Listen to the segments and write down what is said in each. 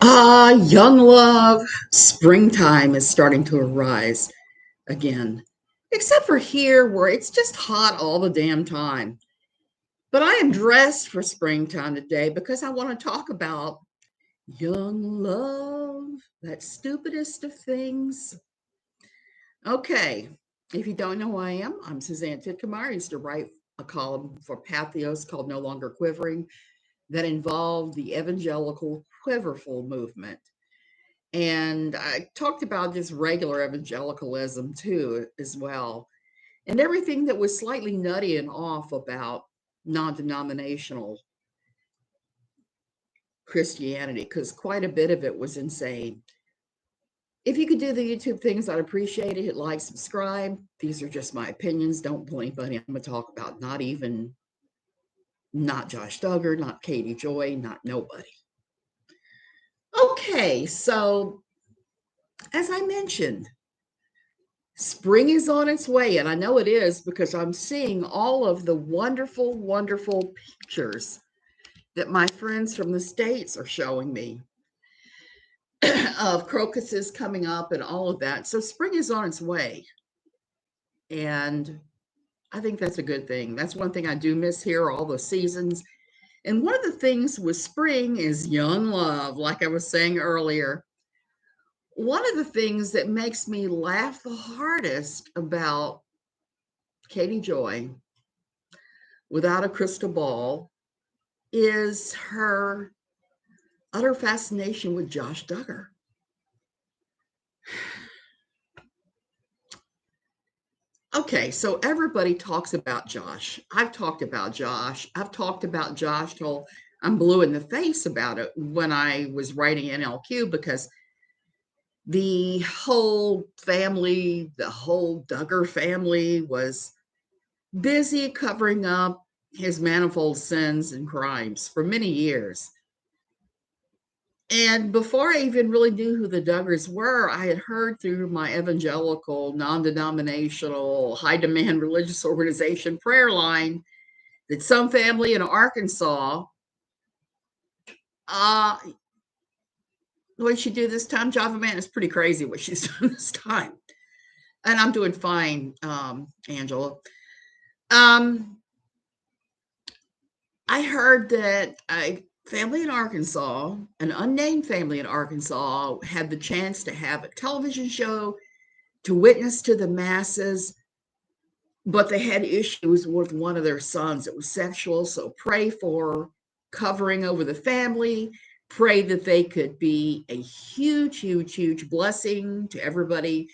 Young love, springtime is starting to arise again, except for here where it's just hot all the damn time. But I am dressed for springtime today because I want to talk about young love, that stupidest of things. Okay, if you don't know who I am, I'm Suzanne Titkamar. I used to write a column for Pathos called No Longer Quivering that involved the evangelical quiverful movement. And I talked about just regular evangelicalism too, as well, and everything that was slightly nutty and off about non denominational Christianity, because quite a bit of it was insane. If you could do the YouTube things, I'd appreciate it. Hit like, subscribe. These are just my opinions. Don't pull anybody I'm going to talk about. Not Josh Duggar, not Katie Joy, not nobody. Okay, so as I mentioned, spring is on its way, and I know it is because I'm seeing all of the wonderful, wonderful pictures that my friends from the States are showing me of crocuses coming up and all of that. So spring is on its way, and I think that's a good thing. That's one thing I do miss here, all the seasons. And one of the things with spring is young love, like I was saying earlier. One of the things that makes me laugh the hardest about Katie Joy without a crystal ball is her utter fascination with Josh Duggar. Okay, so everybody talks about Josh. I've talked about Josh. I've talked about Josh till I'm blue in the face about it when I was writing NLQ, because the whole family, the whole Duggar family was busy covering up his manifold sins and crimes for many years. And before I even really knew who the Duggars were, I had heard through my evangelical, non-denominational, high-demand religious organization prayer line that some family in Arkansas, what did she do this time? Java Man is pretty crazy what she's done this time. And I'm doing fine, Angela. I heard that a family in Arkansas, an unnamed family in Arkansas, had the chance to have a television show to witness to the masses, but they had issues with one of their sons. It was sexual, so pray for covering over the family. Pray that they could be a huge, huge, huge blessing to everybody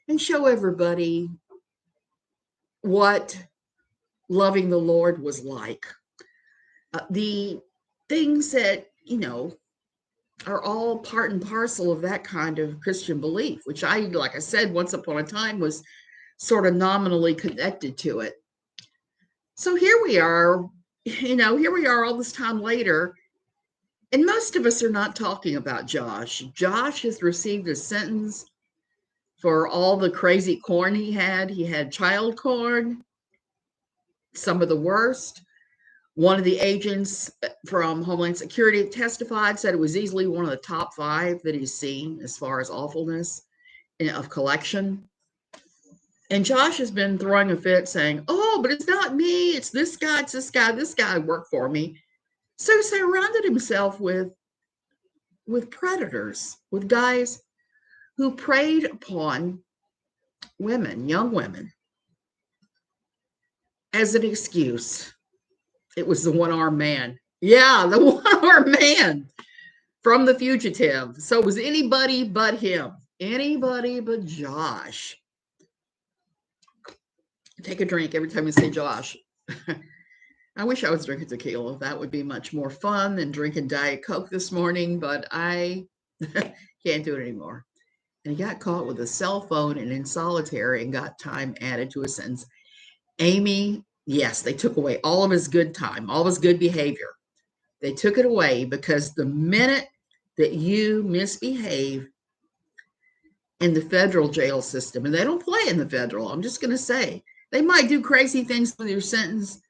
and show everybody what loving the Lord was like. The things that, are all part and parcel of that kind of Christian belief, which I, like I said, once upon a time was sort of nominally connected to it. So here we are all this time later, and most of us are not talking about Josh. Josh has received a sentence for all the crazy corn he had. He had child corn, some of the worst. One of the agents from Homeland Security testified, said it was easily one of the top 5 that he's seen as far as awfulness of collection. And Josh has been throwing a fit saying, oh, but it's not me. It's this guy. It's this guy worked for me. So he surrounded himself with predators, with guys who preyed upon women, young women, as an excuse. It was the one-armed man. Yeah, the one-armed man from The Fugitive. So it was anybody but him. Anybody but Josh. Take a drink every time you say Josh. I wish I was drinking tequila. That would be much more fun than drinking Diet Coke this morning, but I can't do it anymore. And he got caught with a cell phone and in solitary and got time added to his sentence. Amy, yes, they took away all of his good time, all of his good behavior. They took it away because the minute that you misbehave in the federal jail system, and they don't play in the federal, I'm just going to say, they might do crazy things with your sentence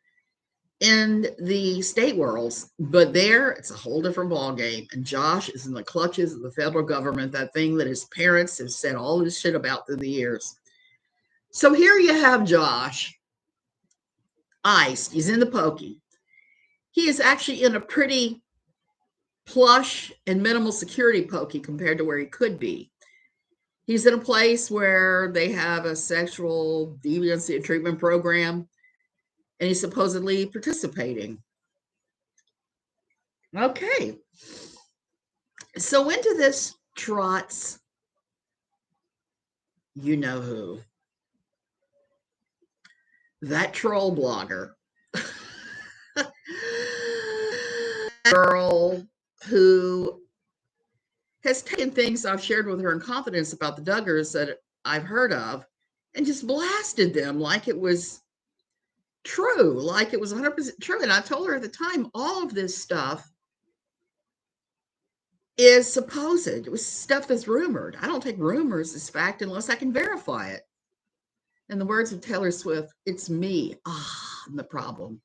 in the state worlds, but there it's a whole different ballgame. And Josh is in the clutches of the federal government, that thing that his parents have said all this shit about through the years. So here you have Josh, iced. He's in the pokey. He is actually in a pretty plush and minimal security pokey compared to where he could be. He's in a place where they have a sexual deviancy treatment program, and he's supposedly participating. Okay. So into this trots, you know who. That troll blogger. Girl who has taken things I've shared with her in confidence about the Duggars that I've heard of and just blasted them like it was true, like it was 100% true. And I told her at the time, all of this stuff is supposed. It was stuff that's rumored. I don't take rumors as fact unless I can verify it. In the words of Taylor Swift, it's me. I'm the problem.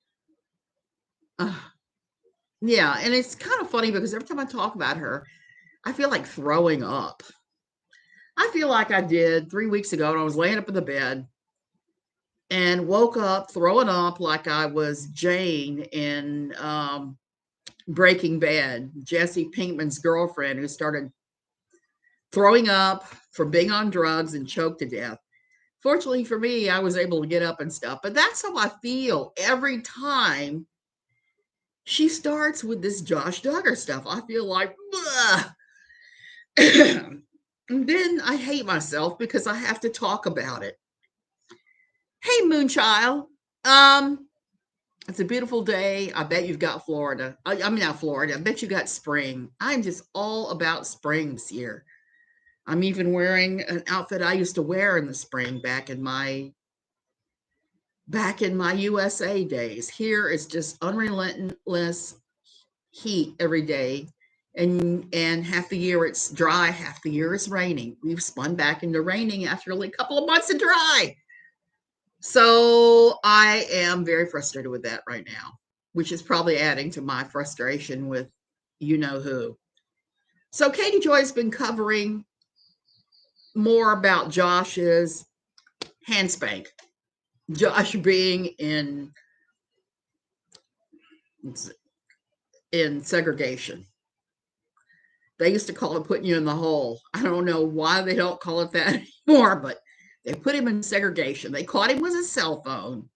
Yeah, and it's kind of funny because every time I talk about her, I feel like throwing up. I feel like I did 3 weeks ago when I was laying up in the bed and woke up throwing up like I was Jane in Breaking Bad, Jesse Pinkman's girlfriend, who started throwing up from being on drugs and choked to death. Fortunately for me, I was able to get up and stuff, but that's how I feel every time she starts with this Josh Duggar stuff. I feel like, and then I hate myself because I have to talk about it. Hey, Moonchild. It's a beautiful day. I bet you've got Florida. I mean, not Florida. I bet you got spring. I'm just all about spring this year. I'm even wearing an outfit I used to wear in the spring back in my USA days. Here it's just unrelentless heat every day. And half the year it's dry, half the year it's raining. We've spun back into raining after only a couple of months of dry. So I am very frustrated with that right now, which is probably adding to my frustration with you know who. So Katie Joy has been covering more about Josh's hand spank. Josh being in segregation. They used to call it putting you in the hole. I don't know why they don't call it that anymore, but they put him in segregation. They caught him with a cell phone.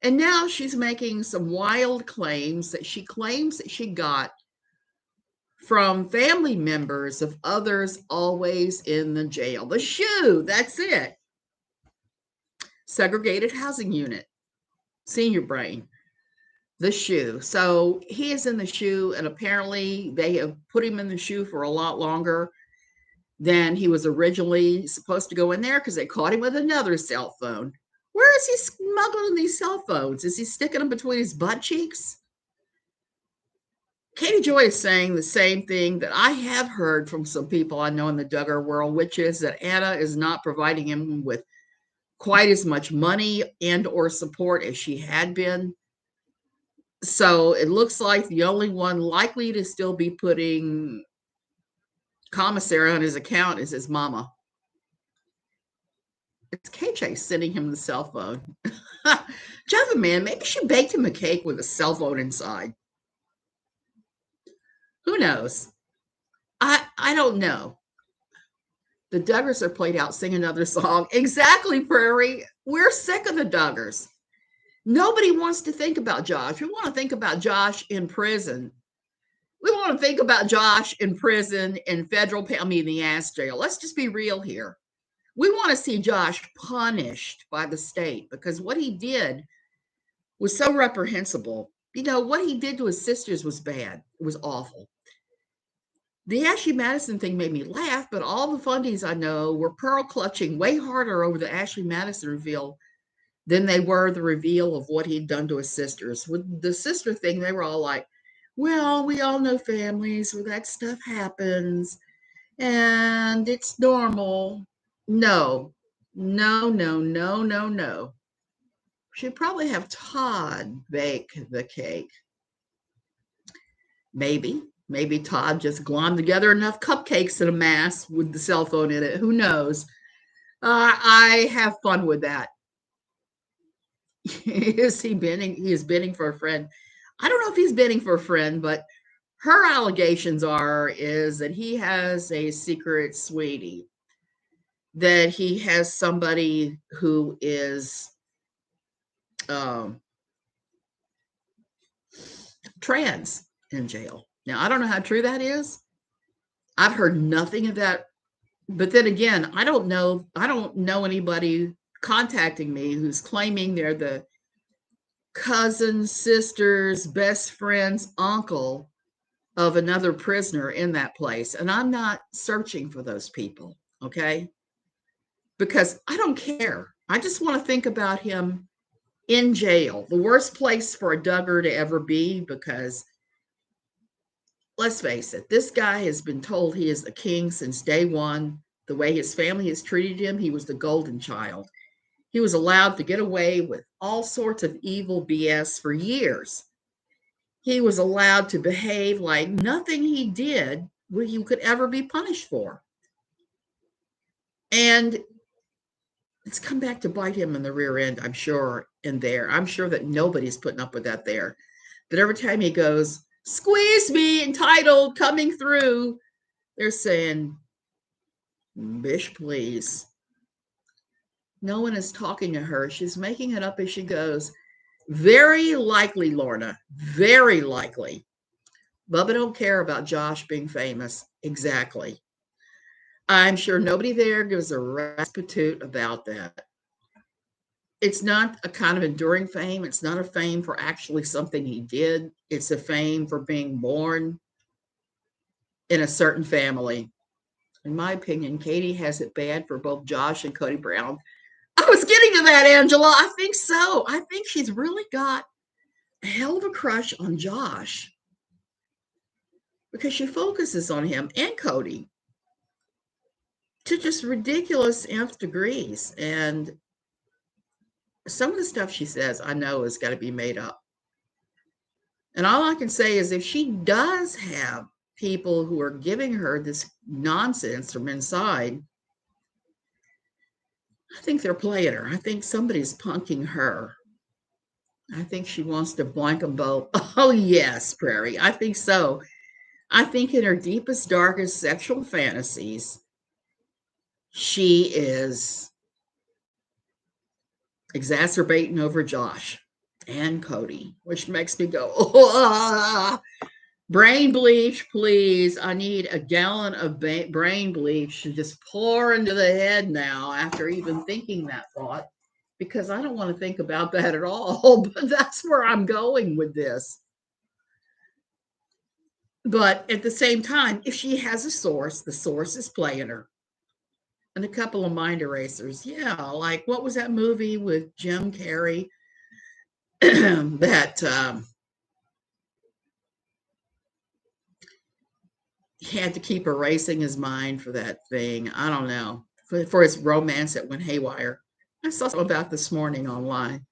And now she's making some wild claims that she claims that she got from family members of others always in the jail. The SHU, that's it. Segregated Housing Unit, Senior Brain, the SHU. So he is in the SHU, and apparently they have put him in the SHU for a lot longer than he was originally supposed to go in there because they caught him with another cell phone. Where is he smuggling these cell phones? Is he sticking them between his butt cheeks? Katie Joy is saying the same thing that I have heard from some people I know in the Duggar world, which is that Anna is not providing him with quite as much money and or support as she had been. So it looks like the only one likely to still be putting commissary on his account is his mama. It's KJ sending him the cell phone. Java man, maybe she baked him a cake with a cell phone inside. Who knows? I don't know. The Duggars are played out. Sing another song. Exactly, Prairie. We're sick of the Duggars. Nobody wants to think about Josh. We want to think about Josh in prison. We want to think about Josh in prison in federal, the ass jail. Let's just be real here. We want to see Josh punished by the state because what he did was so reprehensible. You know, what he did to his sisters was bad. It was awful. The Ashley Madison thing made me laugh, but all the fundies I know were pearl clutching way harder over the Ashley Madison reveal than they were the reveal of what he'd done to his sisters. With the sister thing, they were all like, well, we all know families where that stuff happens and it's normal. No, no, no, no, no, no. Should probably have Todd bake the cake. Maybe Todd just glommed together enough cupcakes in a mass with the cell phone in it. Who knows? I have fun with that. Is he bidding? He is bidding for a friend. I don't know if he's bidding for a friend, but her allegations is that he has a secret sweetie, that he has somebody who is trans in jail. Now, I don't know how true that is. I've heard nothing of that. But then again, I don't know anybody contacting me who's claiming they're the cousin, sister's, best friend's uncle of another prisoner in that place. And I'm not searching for those people, okay? Because I don't care. I just want to think about him in jail, the worst place for a Duggar to ever be, because let's face it, this guy has been told he is a king since day one. The way his family has treated him, he was the golden child. He was allowed to get away with all sorts of evil BS for years. He was allowed to behave like nothing he did he could ever be punished for. And it's come back to bite him in the rear end, I'm sure, in there. I'm sure that nobody's putting up with that there. That every time he goes, squeeze me, entitled, coming through, they're saying, bish, please. No one is talking to her. She's making it up as she goes. Very likely, Lorna, very likely. Bubba don't care about Josh being famous. Exactly. I'm sure nobody there gives a rat's patoot about that. It's not a kind of enduring fame. It's not a fame for actually something he did. It's a fame for being born in a certain family. In my opinion, Katie has it bad for both Josh and Cody Brown. I was getting to that, Angela. I think so. I think she's really got a hell of a crush on Josh because she focuses on him and Cody to just ridiculous nth degrees. And some of the stuff she says, I know, has got to be made up. And all I can say is if she does have people who are giving her this nonsense from inside, I think they're playing her. I think somebody's punking her. I think she wants to blank them both. Oh, yes, Prairie. I think so. I think in her deepest, darkest sexual fantasies, she is exacerbating over Josh and Cody, which makes me go, oh, brain bleach, please. I need a gallon of brain bleach to just pour into the head now after even thinking that thought, because I don't want to think about that at all. But that's where I'm going with this. But at the same time, if she has a source, the source is playing her. And a couple of mind erasers. Yeah, like what was that movie with Jim Carrey that he had to keep erasing his mind for that thing? I don't know. For his romance that went haywire. I saw something about this morning online.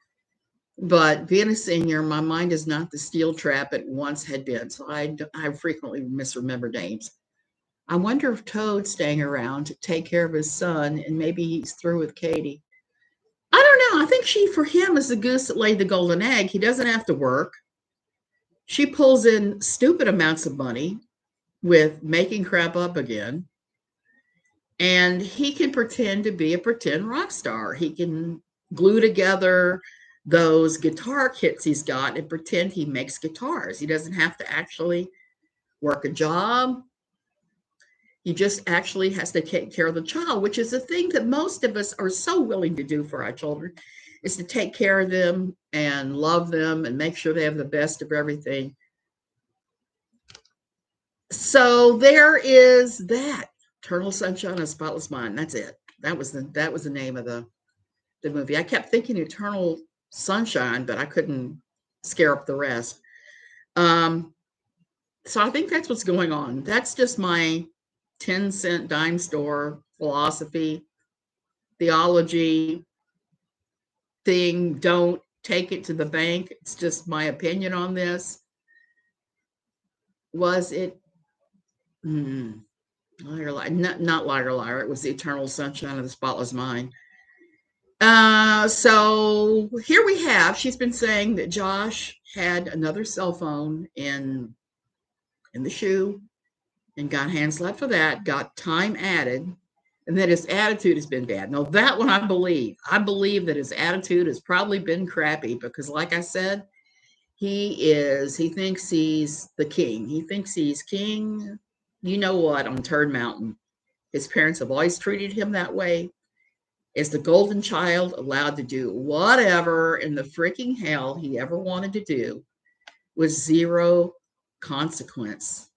But being a senior, my mind is not the steel trap it once had been. So I frequently misremember names. I wonder if Toad's staying around to take care of his son, and maybe he's through with Katie. I don't know. I think she, for him, is the goose that laid the golden egg. He doesn't have to work. She pulls in stupid amounts of money with making crap up again. And he can pretend to be a pretend rock star. He can glue together those guitar kits he's got and pretend he makes guitars. He doesn't have to actually work a job. He just actually has to take care of the child, which is a thing that most of us are so willing to do for our children, is to take care of them and love them and make sure they have the best of everything. So there is that. Eternal Sunshine of a Spotless Mind. That's it. That was the name of the movie. I kept thinking Eternal Sunshine, but I couldn't scare up the rest. So I think that's what's going on. That's just my 10-cent dime store philosophy, theology thing. Don't take it to the bank. It's just my opinion on this. Was it liar, liar, not liar, liar. It was the eternal sunshine of the spotless mind. So here we have, she's been saying that Josh had another cell phone in the shoe and got hand slapped for that, got time added, and that his attitude has been bad. Now that one I believe. I believe that his attitude has probably been crappy because, like I said, he thinks he's the king. He thinks he's king, you know what, on Turd Mountain. His parents have always treated him that way. As the golden child, allowed to do whatever in the freaking hell he ever wanted to do with zero consequence.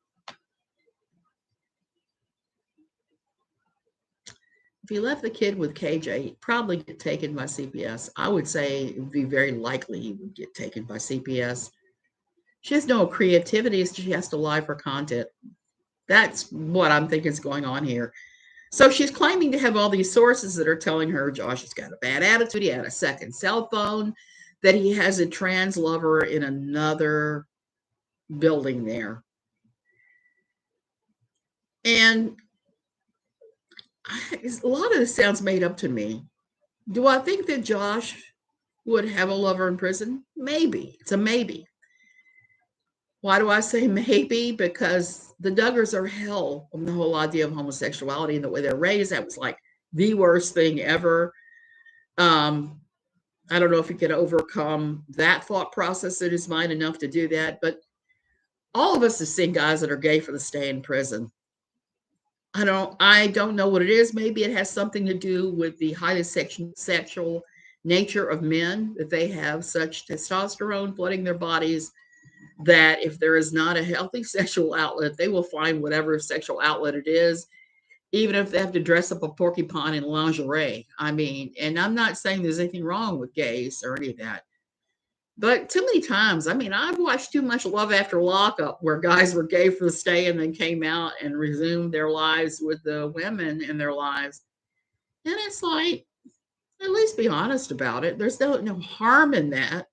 If he left the kid with KJ, he'd probably get taken by CPS. I would say it would be very likely he would get taken by CPS. She has no creativity, so she has to lie for content. That's what I'm thinking is going on here. So she's claiming to have all these sources that are telling her Josh has got a bad attitude. He had a second cell phone, that he has a trans lover in another building there. And a lot of this sounds made up to me. Do I think that Josh would have a lover in prison? Maybe. It's a maybe. Why do I say maybe? Because the Duggars are hell on the whole idea of homosexuality and the way they're raised. That was like the worst thing ever. I don't know if he could overcome that thought process in his mind enough to do that, but all of us have seen guys that are gay for the stay in prison. I don't know what it is. Maybe it has something to do with the highly sexual nature of men, that they have such testosterone flooding their bodies that if there is not a healthy sexual outlet, they will find whatever sexual outlet it is, even if they have to dress up a porcupine in lingerie. I mean, and I'm not saying there's anything wrong with gays or any of that, but too many times, I mean, I've watched too much Love After Lockup where guys were gay for the stay and then came out and resumed their lives with the women in their lives. And it's like, at least be honest about it. There's no harm in that.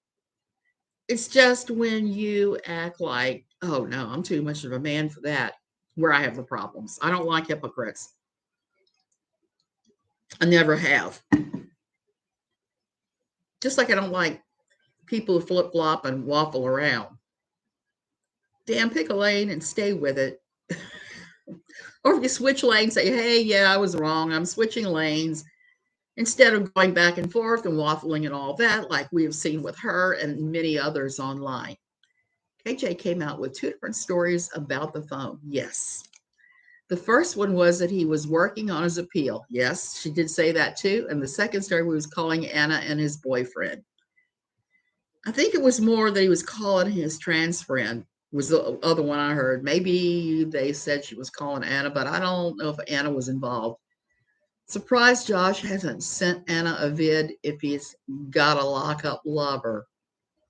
It's just when you act like, oh no, I'm too much of a man for that, where I have the problems. I don't like hypocrites. I never have. Just like I don't like people who flip flop and waffle around. Damn, pick a lane and stay with it. Or if you switch lanes, say, hey, yeah, I was wrong. I'm switching lanes. Instead of going back and forth and waffling and all that, like we have seen with her and many others online. KJ came out with two different stories about the phone. Yes. The first one was that he was working on his appeal. Yes, she did say that too. And the second story was calling Anna and his boyfriend. I think it was more that he was calling his trans friend, was the other one I heard. Maybe they said she was calling Anna, but I don't know if Anna was involved. Surprised Josh hasn't sent Anna a vid if he's got a lockup lover.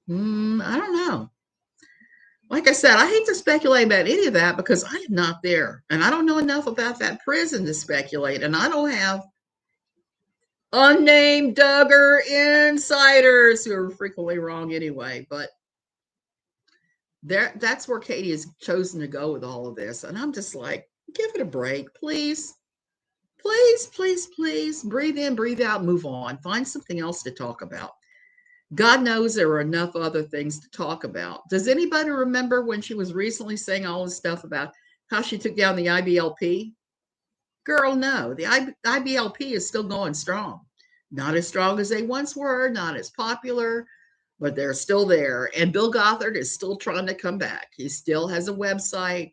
I don't know. Like I said, I hate to speculate about any of that because I am not there. And I don't know enough about that prison to speculate. And I don't have unnamed Duggar insiders who are frequently wrong anyway. But that's where Katie has chosen to go with all of this. And I'm just like, give it a break, please. Please, please, please breathe in, breathe out, move on. Find something else to talk about. God knows there are enough other things to talk about. Does anybody remember when she was recently saying all this stuff about how she took down the IBLP? Girl, no. The IBLP is still going strong. Not as strong as they once were, not as popular, but they're still there. And Bill Gothard is still trying to come back. He still has a website.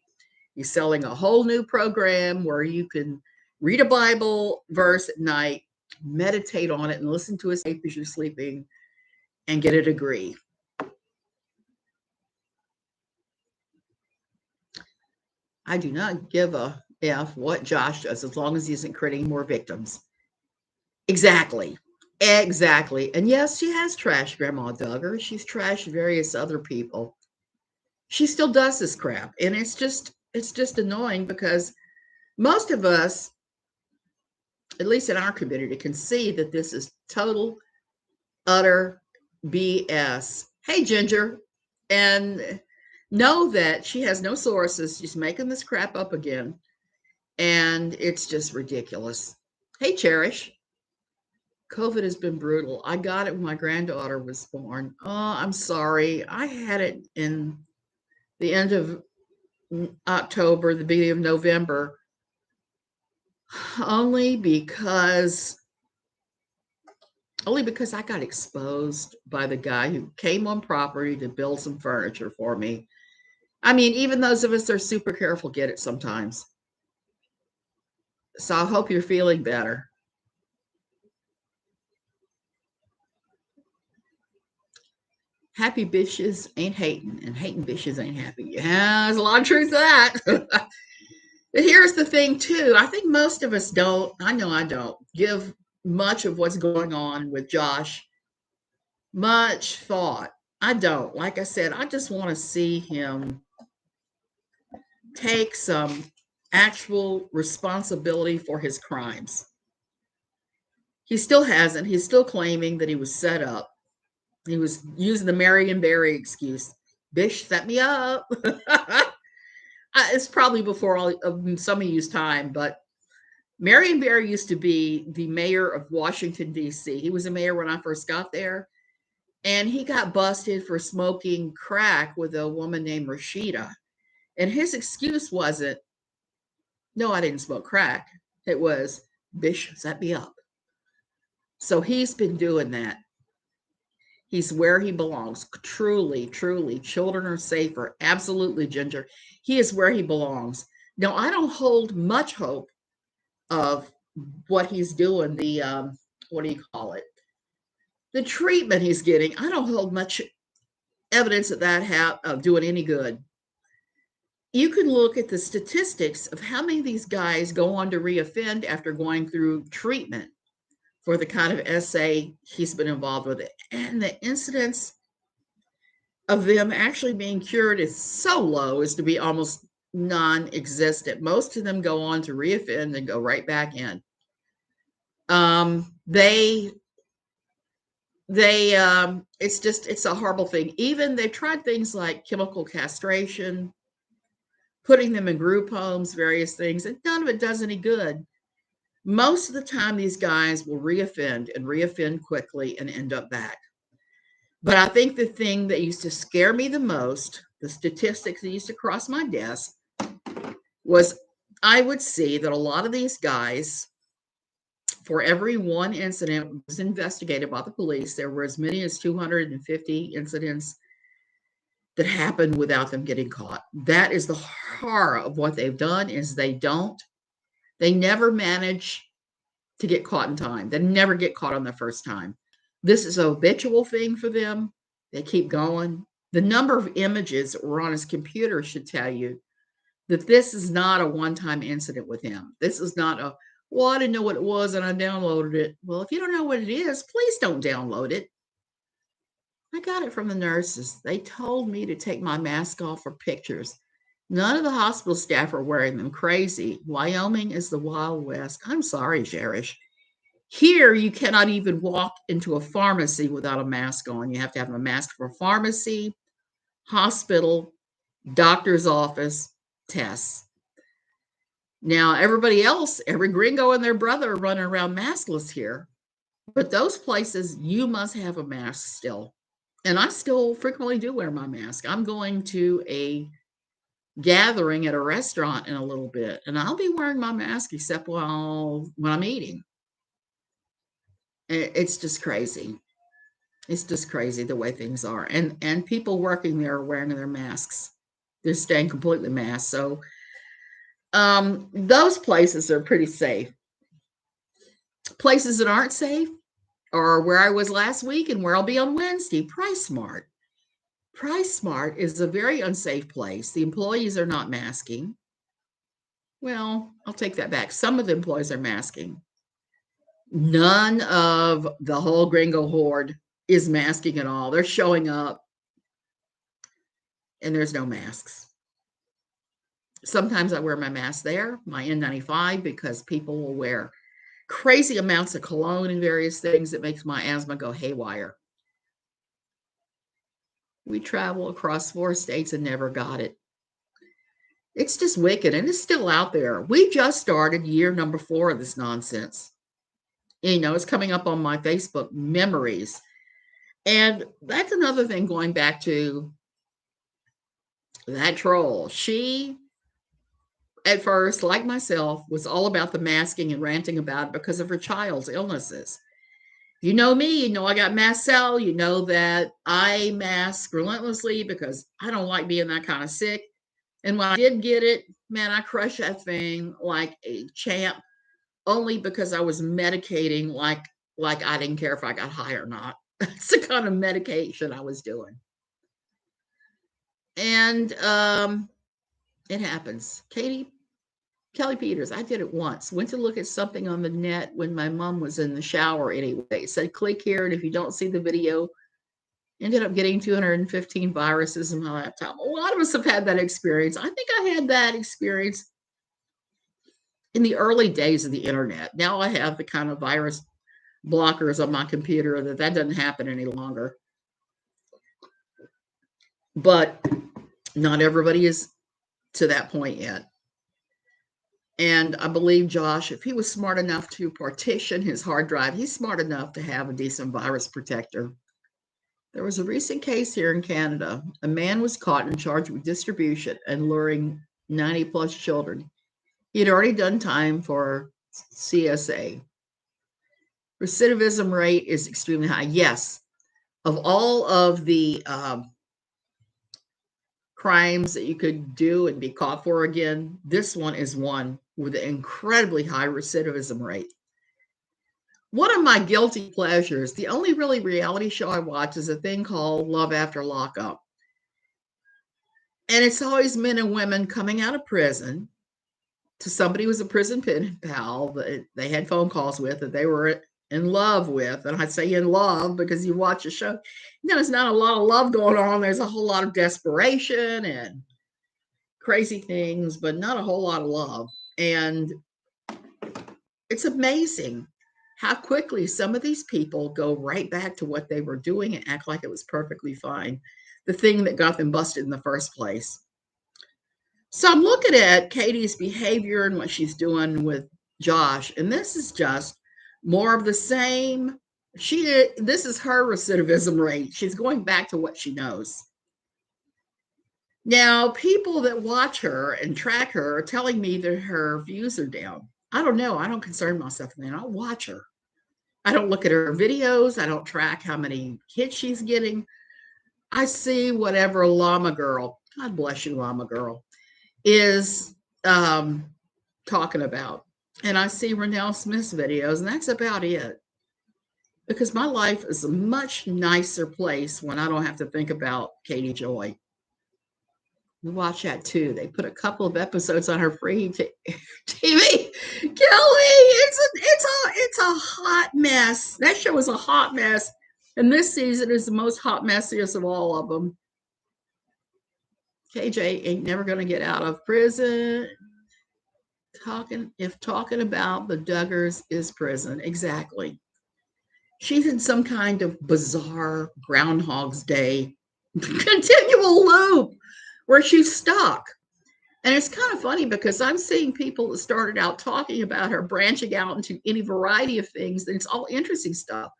He's selling a whole new program where you can read a Bible verse at night, meditate on it, and listen to his tape as you're sleeping, and get a degree. I do not give a F what Josh does as long as he isn't creating more victims. Exactly. Exactly. And yes, she has trashed Grandma Duggar. She's trashed various other people. She still does this crap. And it's just annoying because most of us, at least in our community, can see that this is total, utter BS. Hey, Ginger. And know that she has no sources. She's making this crap up again. And it's just ridiculous. Hey, Cherish. COVID has been brutal. I got it when my granddaughter was born. Oh, I'm sorry. I had it in the end of October, the beginning of November, only because I got exposed by the guy who came on property to build some furniture for me. I mean, even those of us that are super careful get it sometimes. So I hope you're feeling better. Happy bitches ain't hating, and hating bitches ain't happy. Yeah, there's a lot of truth to that. But here's the thing, too. I think most of us don't, I know I don't, give much of what's going on with Josh much thought. I don't. Like I said, I just want to see him take some actual responsibility for his crimes. He still hasn't. He's still claiming that he was set up. He was using the Marion Barry excuse. Bish set me up. It's probably before some of you's time, but Marion Barry used to be the mayor of Washington, D.C. He was a mayor when I first got there, and he got busted for smoking crack with a woman named Rashida. And his excuse wasn't, no, I didn't smoke crack. It was, Bish set me up. So he's been doing that. He's where he belongs. Truly, truly. Children are safer. Absolutely, Ginger. He is where he belongs. Now, I don't hold much hope of what he's doing, the, what do you call it? The treatment he's getting. I don't hold much evidence of doing any good. You can look at the statistics of how many of these guys go on to reoffend after going through treatment for the kind of SA he's been involved with. And the incidence of them actually being cured is so low as to be almost non-existent. Most of them go on to reoffend and go right back in. It's a horrible thing. Even they've tried things like chemical castration, putting them in group homes, various things, and none of it does any good. Most of the time, these guys will reoffend and reoffend quickly and end up back. But I think the thing that used to scare me the most, the statistics that used to cross my desk, was I would see that a lot of these guys, for every one incident was investigated by the police, there were as many as 250 incidents that happened without them getting caught. That is the horror of what they've done, is they never manage to get caught in time. They never get caught on the first time. This is a habitual thing for them. They keep going. The number of images that were on his computer should tell you that this is not a one-time incident with him. This is not a, well, I didn't know what it was and I downloaded it. Well, if you don't know what it is, please don't download it. I got it from the nurses. They told me to take my mask off for pictures. None of the hospital staff are wearing them. Crazy. Wyoming is the Wild West. I'm sorry, Cherish. Here, you cannot even walk into a pharmacy without a mask on. You have to have a mask for pharmacy, hospital, doctor's office, tests. Now, everybody else, every gringo and their brother are running around maskless here. But those places, you must have a mask still. And I still frequently do wear my mask. I'm going to a gathering at a restaurant in a little bit, and I'll be wearing my mask except when I'm eating. It's just crazy. It's just crazy the way things are. And people working there are wearing their masks. They're staying completely masked. So those places are pretty safe. Places that aren't safe are where I was last week and where I'll be on Wednesday, PriceSmart. PriceSmart is a very unsafe place. The employees are not masking. Well, I'll take that back. Some of the employees are masking. None of the whole gringo horde is masking at all. They're showing up and there's no masks. Sometimes I wear my mask there, my N95, because people will wear crazy amounts of cologne and various things that makes my asthma go haywire. We travel across 4 states and never got it. It's just wicked, and it's still out there. We just started year number 4 of this nonsense. You know, it's coming up on my Facebook memories. And that's another thing, going back to that troll. She, at first, like myself, was all about the masking and ranting about it because of her child's illnesses. You know me, you know I got mast cell, you know that I mask relentlessly because I don't like being that kind of sick. And when I did get it, man, I crushed that thing like a champ, only because I was medicating like I didn't care if I got high or not. That's the kind of medication I was doing. And it happens. Kelly Peters, I did it once. Went to look at something on the net when my mom was in the shower anyway. It said, click here, and if you don't see the video, ended up getting 215 viruses in my laptop. A lot of us have had that experience. I think I had that experience in the early days of the internet. Now I have the kind of virus blockers on my computer that doesn't happen any longer. But not everybody is to that point yet. And I believe Josh, if he was smart enough to partition his hard drive, he's smart enough to have a decent virus protector. There was a recent case here in Canada. A man was caught and charged with distribution and luring 90 plus children. He had already done time for CSA. Recidivism rate is extremely high. Yes, of all of the crimes that you could do and be caught for again, this one is one with an incredibly high recidivism rate. One of my guilty pleasures, the only really reality show I watch, is a thing called Love After Lockup. And it's always men and women coming out of prison to somebody who was a prison pen pal that they had phone calls with, that they were in love with. And I say in love because you watch a show, you know, there's not a lot of love going on. There's a whole lot of desperation and crazy things, but not a whole lot of love. And it's amazing how quickly some of these people go right back to what they were doing and act like it was perfectly fine, the thing that got them busted in the first place. So I'm looking at Katie's behavior and what she's doing with Josh, and this is just more of the same. This is her recidivism rate. She's going back to what she knows. Now, people that watch her and track her are telling me that her views are down. I don't know. I don't concern myself with that. I watch her. I don't look at her videos. I don't track how many hits she's getting. I see whatever Llama Girl, God bless you, Llama Girl, is talking about. And I see Renelle Smith's videos, and that's about it. Because my life is a much nicer place when I don't have to think about Katie Joy. We watch that too. They put a couple of episodes on her free TV. Kelly, it's a hot mess. That show is a hot mess. And this season is the most hot messiest of all of them. KJ ain't never going to get out of prison. Talking about the Duggars is prison. Exactly. She's in some kind of bizarre Groundhog's Day continual loop where she's stuck. And it's kind of funny because I'm seeing people that started out talking about her branching out into any variety of things, and it's all interesting stuff.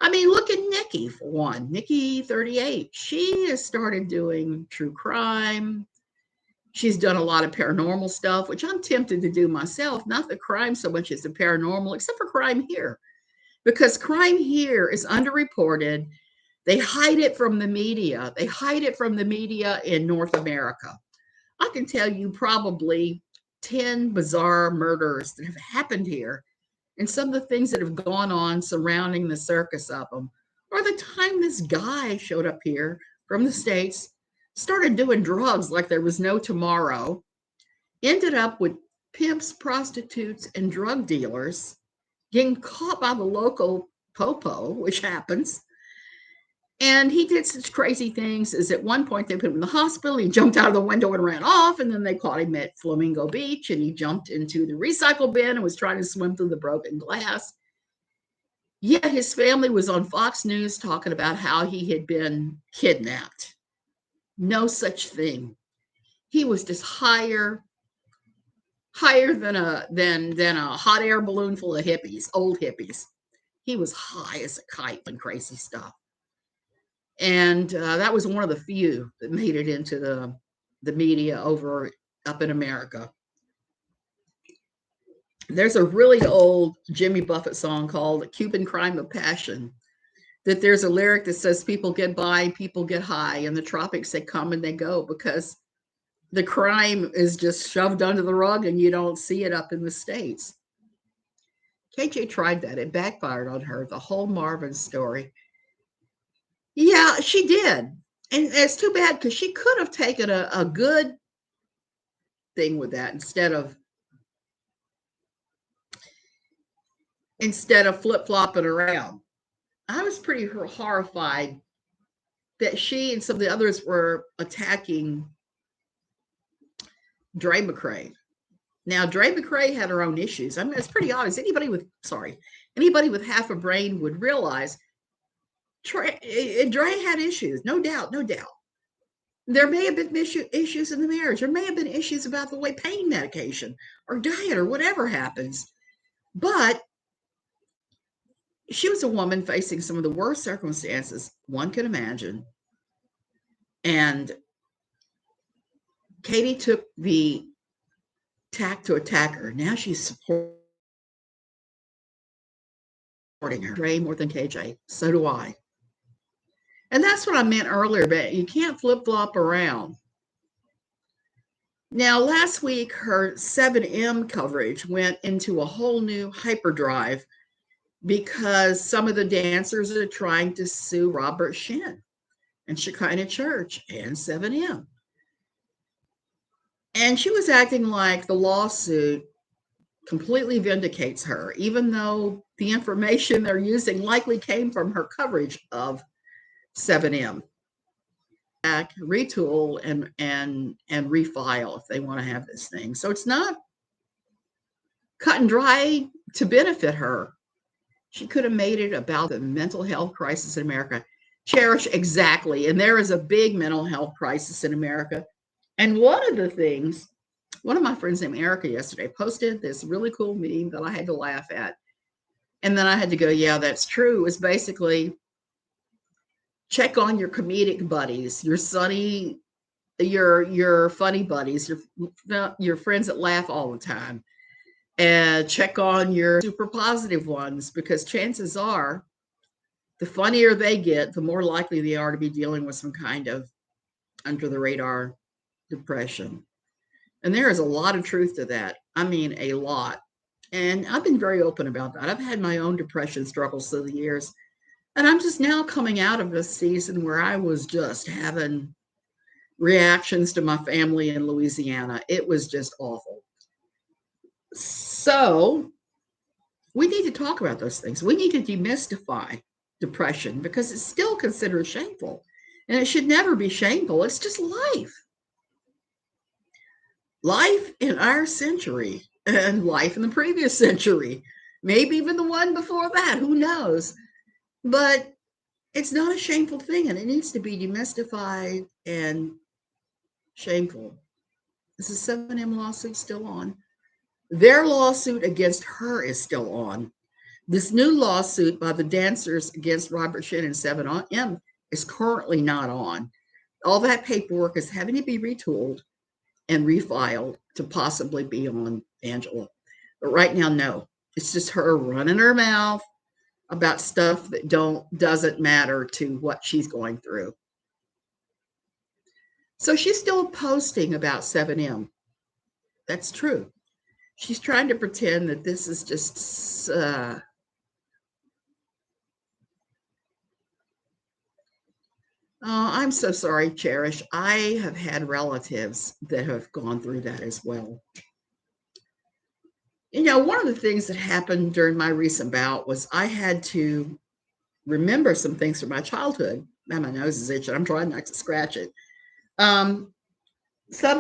I mean, look at Nikki for one. Nikki 38. She has started doing true crime. She's done a lot of paranormal stuff, which I'm tempted to do myself. Not the crime so much as the paranormal, except for Crime Here. Because Crime Here is underreported. They hide it from the media. They hide it from the media in North America. I can tell you probably 10 bizarre murders that have happened here, and some of the things that have gone on surrounding the circus of them. Or the time this guy showed up here from the States, started doing drugs like there was no tomorrow, ended up with pimps, prostitutes, and drug dealers, getting caught by the local popo, which happens. And he did such crazy things as at one point they put him in the hospital. He jumped out of the window and ran off. And then they caught him at Flamingo Beach, and he jumped into the recycle bin and was trying to swim through the broken glass. Yet his family was on Fox News talking about how he had been kidnapped. No such thing. He was just higher than a hot air balloon full of hippies, old hippies. He was high as a kite and crazy stuff. And that was one of the few that made it into the media up in America. There's a really old Jimmy Buffett song called Cuban Crime of Passion, that there's a lyric that says people get by, people get high, and the tropics, they come and they go, because the crime is just shoved under the rug and you don't see it up in the States. KJ tried that. It backfired on her, the whole Marvin story. Yeah, she did. And it's too bad, because she could have taken a good thing with that instead of flip-flopping around. I was pretty horrified that she and some of the others were attacking Dre McCray. Now, Dre McCray had her own issues. I mean, it's pretty obvious. Anybody with half a brain would realize Dre had issues. No doubt. There may have been issues in the marriage. There may have been issues about the way pain medication or diet or whatever happens. But she was a woman facing some of the worst circumstances one can imagine. And Katie took the tack to attack her. Now she's supporting her. Dre more than KJ. So do I. And that's what I meant earlier, but you can't flip-flop around. Now, last week, her 7M coverage went into a whole new hyperdrive because some of the dancers are trying to sue Robert Shin and Shekinah Church and 7M. And she was acting like the lawsuit completely vindicates her, even though the information they're using likely came from her coverage of 7M. Retool and refile if they want to have this thing. So it's not cut and dry to benefit her. She could have made it about the mental health crisis in America. Cherish, exactly. And there is a big mental health crisis in America. And one of the things, one of my friends named Erica yesterday posted this really cool meme that I had to laugh at. And then I had to go, yeah, that's true. It was basically, check on your comedic buddies, your funny buddies, your friends that laugh all the time. And check on your super positive ones, because chances are the funnier they get, the more likely they are to be dealing with some kind of under the radar depression. And there is a lot of truth to that. I mean, a lot. And I've been very open about that. I've had my own depression struggles through the years. And I'm just now coming out of this season where I was just having reactions to my family in Louisiana. It was just awful. So we need to talk about those things. We need to demystify depression, because it's still considered shameful. And it should never be shameful. It's just life. Life in our century and life in the previous century, maybe even the one before that, who knows? But it's not a shameful thing, and it needs to be demystified and shameful. Is the 7M lawsuit still on? Their lawsuit against her is still on. This new lawsuit by the dancers against Robert Shin and 7M is currently not on. All that paperwork is having to be retooled and refiled to possibly be on Angela. But right now, no. It's just her running her mouth about stuff that doesn't matter to what she's going through. So she's still posting about 7M. That's true. She's trying to pretend that this is just I'm so sorry, Cherish. I have had relatives that have gone through that as well. You know, one of the things that happened during my recent bout was I had to remember some things from my childhood. Now my nose is itching. I'm trying not to scratch it. Some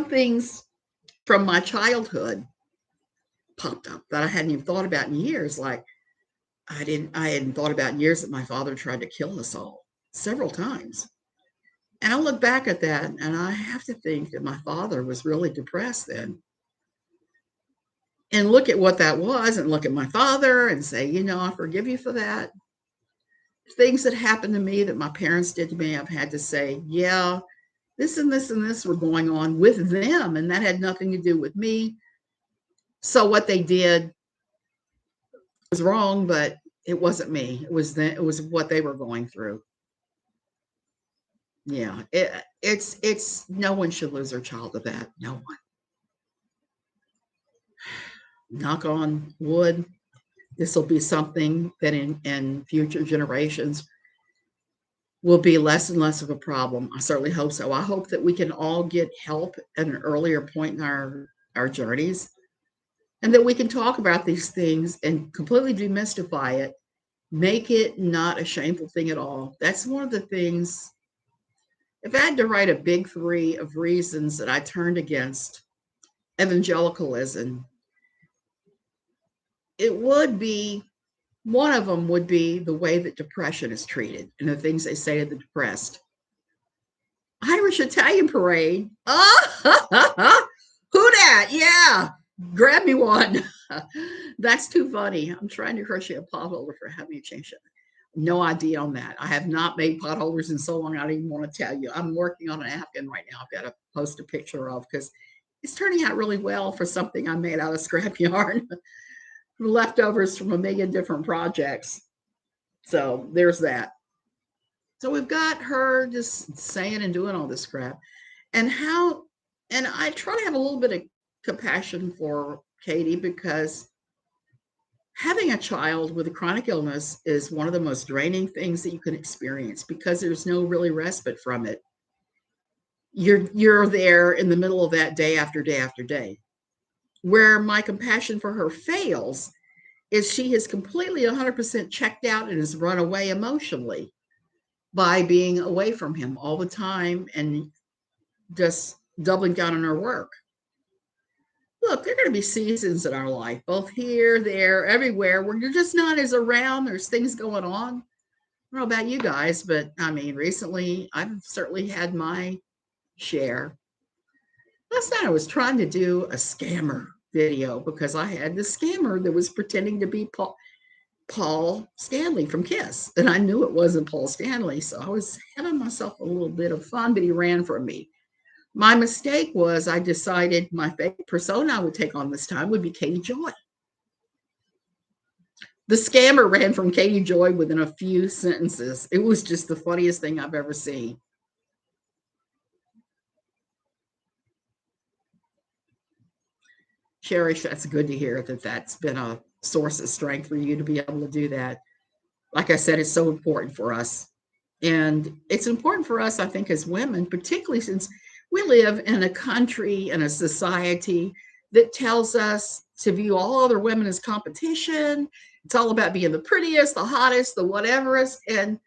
things from my childhood popped up that I hadn't even thought about in years. Like, I hadn't thought about in years that my father tried to kill us all several times. And I look back at that and I have to think that my father was really depressed then. And look at what that was and look at my father and say, I forgive you for that. Things that happened to me that my parents did to me, I've had to say, yeah, this and this and this were going on with them, and that had nothing to do with me. So what they did was wrong, but it wasn't me. It was what they were going through. Yeah, it's no one should lose their child to that. No one. Knock on wood. This will be something that in future generations will be less and less of a problem. I certainly hope so. I hope that we can all get help at an earlier point in our journeys, and that we can talk about these things and completely demystify it, make it not a shameful thing at all. That's one of the things. If I had to write a big three of reasons that I turned against evangelicalism, it would be one of them would be the way that depression is treated and the things they say to the depressed. Irish Italian parade. Oh, who dat? Yeah, grab me one. That's too funny. I'm trying to crochet a potholder for having you change it. No idea on that. I have not made potholders in so long. I don't even want to tell you. I'm working on an Afghan right now. I've got to post a picture of because it's turning out really well for something I made out of scrap yarn, leftovers from a million different projects. So there's that. So we've got her just saying and doing all this crap. And I try to have a little bit of compassion for Katie because having a child with a chronic illness is one of the most draining things that you can experience because there's no really respite from it. You're there in the middle of that day after day after day. Where my compassion for her fails is she has completely 100% checked out and has run away emotionally by being away from him all the time and just doubling down on her work. Look, there are going to be seasons in our life, both here, there, everywhere, where you're just not as around. There's things going on. I don't know about you guys, but I mean, recently I've certainly had my share. Last night I was trying to do a scammer video because I had this scammer that was pretending to be Paul Stanley from Kiss, and I knew it wasn't Paul Stanley, so I was having myself a little bit of fun, but he ran from me. My mistake was I decided my favorite persona I would take on this time would be Katie Joy. The scammer ran from Katie Joy within a few sentences. It was just the funniest thing I've ever seen. Cherish, that's good to hear that that's been a source of strength for you to be able to do that. Like I said, it's so important for us. And it's important for us, I think, as women, particularly since we live in a country and a society that tells us to view all other women as competition. It's all about being the prettiest, the hottest, the whateverest. And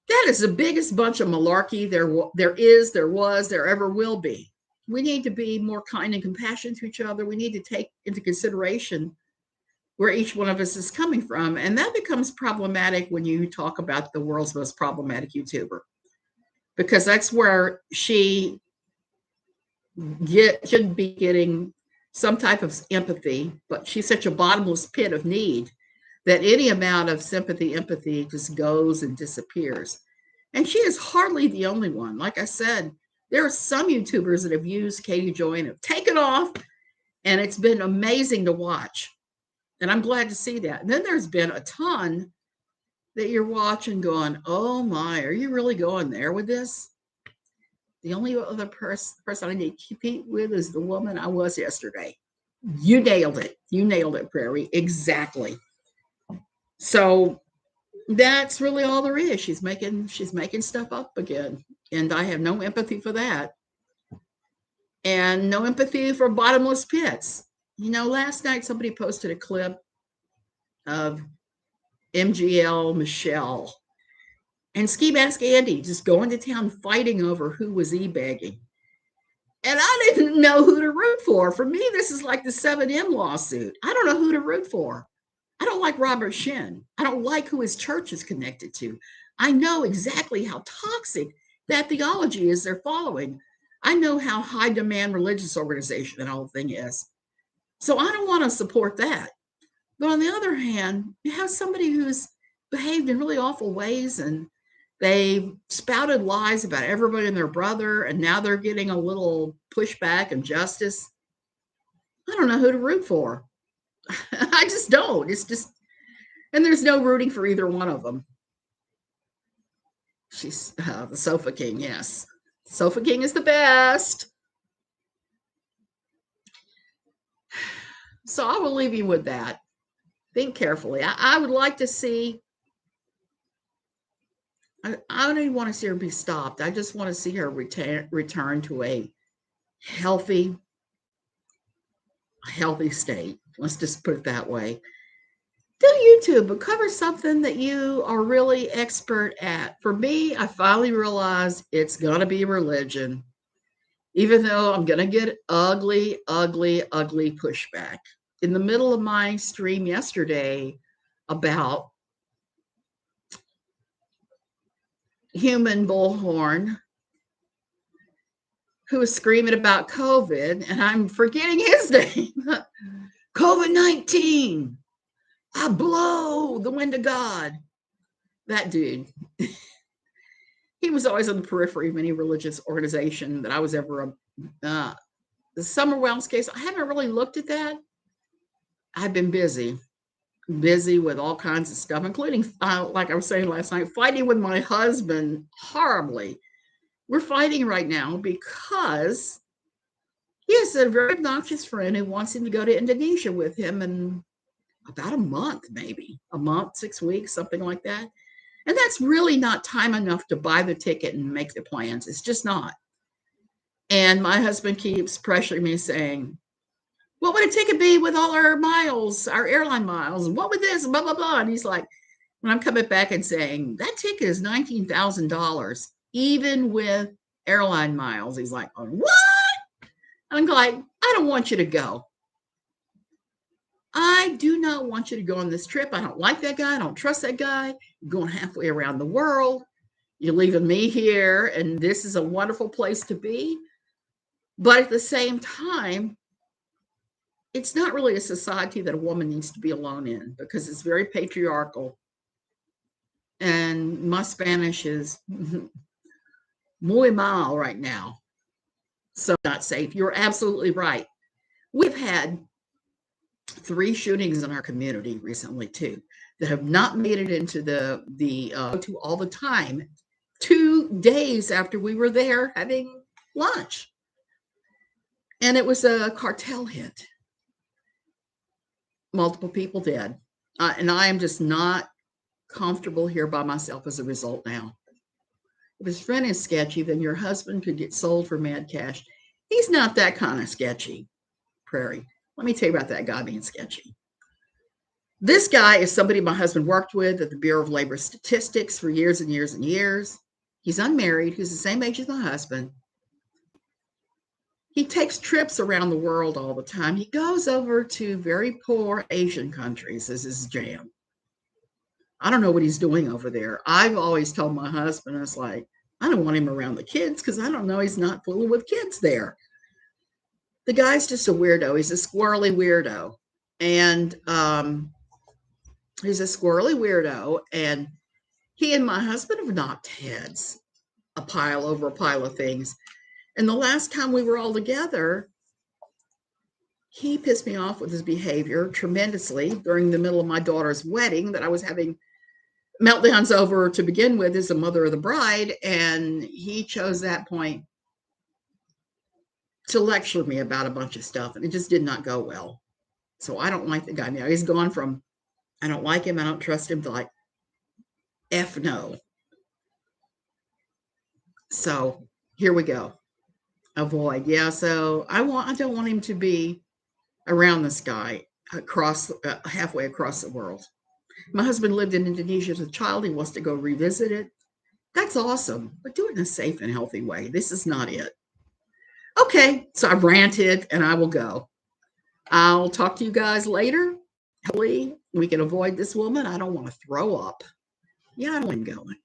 that is the biggest bunch of malarkey there is, there was, there ever will be. We need to be more kind and compassionate to each other. We need to take into consideration where each one of us is coming from. And that becomes problematic when you talk about the world's most problematic YouTuber, because that's where she should be getting some type of empathy, but she's such a bottomless pit of need that any amount of sympathy, empathy just goes and disappears. And she is hardly the only one. Like I said, there are some YouTubers that have used Katie Joy and have taken off, and it's been amazing to watch. And I'm glad to see that. And then there's been a ton that you're watching going, oh my, are you really going there with this? The only other person I need to compete with is the woman I was yesterday. You nailed it. You nailed it, Prairie. Exactly. So that's really all there is. She's making stuff up again. And I have no empathy for that. And no empathy for bottomless pits. You know, last night somebody posted a clip of MGL Michelle and Ski Mask Andy just going to town fighting over who was e-bagging. And I didn't know who to root for. For me, this is like the 7M lawsuit. I don't know who to root for. I don't like Robert Shin. I don't like who his church is connected to. I know exactly how toxic that theology is they're following. I know how high demand religious organization that whole thing is. So I don't want to support that. But on the other hand, you have somebody who's behaved in really awful ways and they spouted lies about everybody and their brother, and now they're getting a little pushback and justice. I don't know who to root for. I just don't. It's just, and there's no rooting for either one of them. She's the Sofa King, yes. Sofa King is the best. So I will leave you with that. Think carefully. I would like to see, I don't even want to see her be stopped. I just want to see her return to a healthy state. Let's just put it that way. Do YouTube, but cover something that you are really expert at. For me, I finally realized it's going to be religion, even though I'm going to get ugly pushback. In the middle of my stream yesterday about human bullhorn who was screaming about COVID, and I'm forgetting his name. COVID-19. I blow the wind of God. That dude. He was always on the periphery of any religious organization that I was ever the Summer Wells case. I haven't really looked at that. I've been busy with all kinds of stuff, including, like I was saying last night, fighting with my husband horribly. We're fighting right now because he has a very obnoxious friend who wants him to go to Indonesia with him in about a month, maybe a month, 6 weeks, something like that. And that's really not time enough to buy the ticket and make the plans. It's just not. And my husband keeps pressuring me saying, what would a ticket be with all our miles, our airline miles? And what would this, blah, blah, blah. And he's like, when I'm coming back and saying, that ticket is $19,000, even with airline miles. He's like, what? And I'm like, I don't want you to go. I do not want you to go on this trip. I don't like that guy. I don't trust that guy. You're going halfway around the world. You're leaving me here, and this is a wonderful place to be. But at the same time, it's not really a society that a woman needs to be alone in, because it's very patriarchal. And my Spanish is muy mal right now. So not safe. You're absolutely right. We've had 3 shootings in our community recently too that have not made it into the to all the time 2 days after we were there having lunch. And it was a cartel hit. Multiple people dead. And I am just not comfortable here by myself as a result now. If his friend is sketchy, then your husband could get sold for mad cash. He's not that kind of sketchy, Prairie. Let me tell you about that guy being sketchy. This guy is somebody my husband worked with at the Bureau of Labor Statistics for years and years and years. He's unmarried. He's the same age as my husband. He takes trips around the world all the time. He goes over to very poor Asian countries as his jam. I don't know what he's doing over there. I've always told my husband, it's like, I don't want him around the kids because I don't know he's not fooling with kids there. The guy's just a weirdo. He's a squirrely weirdo. And And he and my husband have knocked heads, a pile over a pile of things. And the last time we were all together, he pissed me off with his behavior tremendously during the middle of my daughter's wedding that I was having meltdowns over to begin with as a mother of the bride. And he chose that point to lecture me about a bunch of stuff. And it just did not go well. So I don't like the guy now. He's gone from, I don't like him, I don't trust him, to like, F no. So here we go. Avoid. Yeah. So I don't want him to be around this guy halfway across the world. My husband lived in Indonesia as a child. He wants to go revisit it. That's awesome, but do it in a safe and healthy way. This is not it. Okay. So I ranted and I will go. I'll talk to you guys later. hopefully we can avoid this woman. I don't want to throw up. Yeah, I don't want him going.